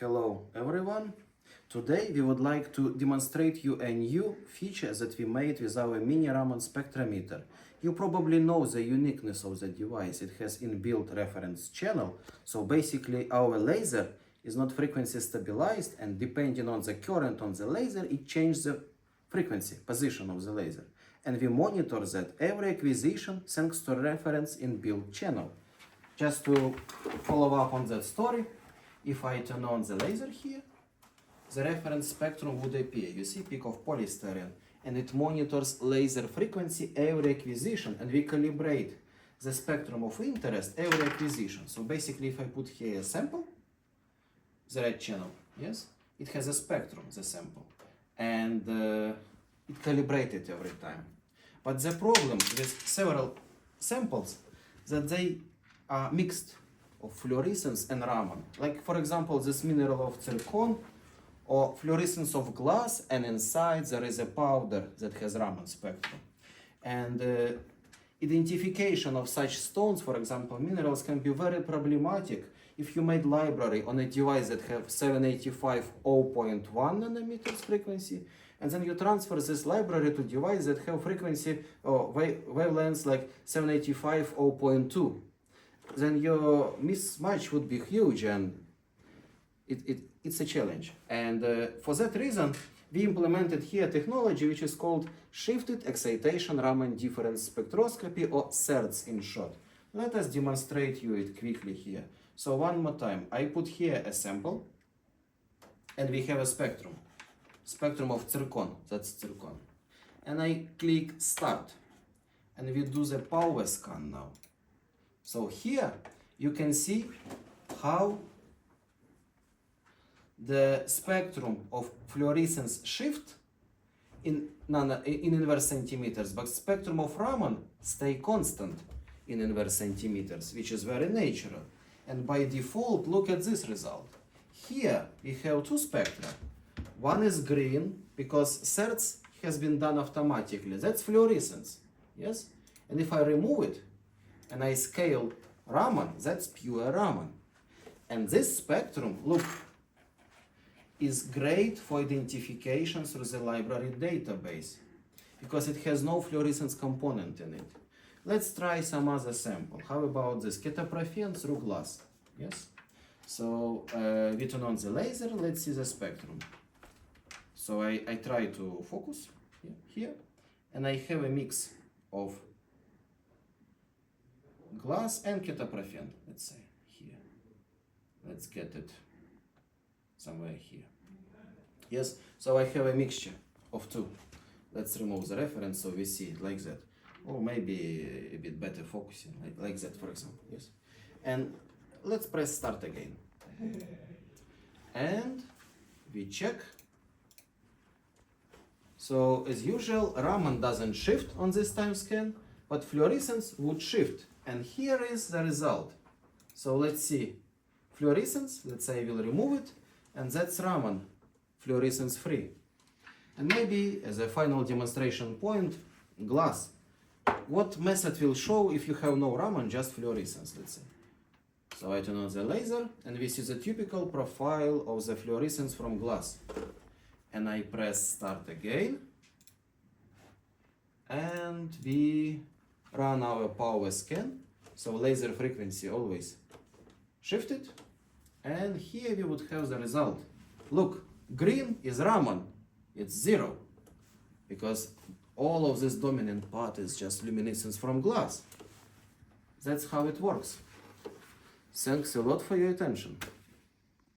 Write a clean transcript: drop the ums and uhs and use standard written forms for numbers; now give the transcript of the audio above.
Hello everyone. Today we would like to demonstrate you a new feature that we made with our miniRaman spectrometer. You probably know the uniqueness of the device. It has inbuilt reference channel. So basically our laser is not frequency stabilized, and depending on the current on the laser, it changes the frequency position of the laser. And we monitor that every acquisition thanks to reference inbuilt channel. Just to follow up on that story, if I turn on the laser here, the reference spectrum would appear. You see peak of polystyrene, and it monitors laser frequency every acquisition, and we calibrate the spectrum of interest every acquisition. So basically, if I put here a sample, the red channel, yes, it has a spectrum, the sample, and it calibrated every time. But the problem with several samples that they are mixed of fluorescence and Raman. Like for example, this mineral of zircon, or fluorescence of glass, and inside there is a powder that has Raman spectrum. And identification of such stones, for example, minerals, can be very problematic if you made library on a device that have 785 0.1 nanometers frequency, and then you transfer this library to device that have frequency or wavelengths like 785 0.2. Then your mismatch would be huge, and it's a challenge. And for that reason, we implemented here technology which is called Shifted Excitation Raman Difference Spectroscopy, or SERDS in short. Let us demonstrate you it quickly here. So one more time, I put here a sample, and we have a spectrum of zircon, that's zircon. And I click start, and we do the power scan now. So here you can see how the spectrum of fluorescence shift in inverse centimeters, but spectrum of Raman stay constant in inverse centimeters, which is very natural. And by default, look at this result. Here we have two spectra. One is green because SERDS has been done automatically. That's fluorescence, yes? And if I remove it and I scale Raman, that's pure Raman. And this spectrum, look, is great for identification through the library database because it has no fluorescence component in it. Let's try some other sample. How about this? Ketoprofen through glass. Yes? So we turn on the laser. Let's see the spectrum. So I try to focus here, and I have a mix of glass and ketoprofen, let's say here. Let's get it somewhere here. Yes, so I have a mixture of two. Let's remove the reference so we see it like that. Or maybe a bit better focusing, like that, for example. Yes. And let's press start again. And we check. So as usual, Raman doesn't shift on this time scan, but fluorescence would shift. And here is the result. So let's see. Fluorescence, let's say I will remove it, and that's Raman, fluorescence free. And maybe as a final demonstration point, glass. What method will show if you have no Raman, just fluorescence, let's say. So I turn on the laser, and we see the typical profile of the fluorescence from glass. And I press start again, and we run our power scan. So laser frequency always shifted, and here we would have the result. Look, green is Raman, it's 0, because all of this dominant part is just luminescence from glass. That's how it works. Thanks a lot for your attention.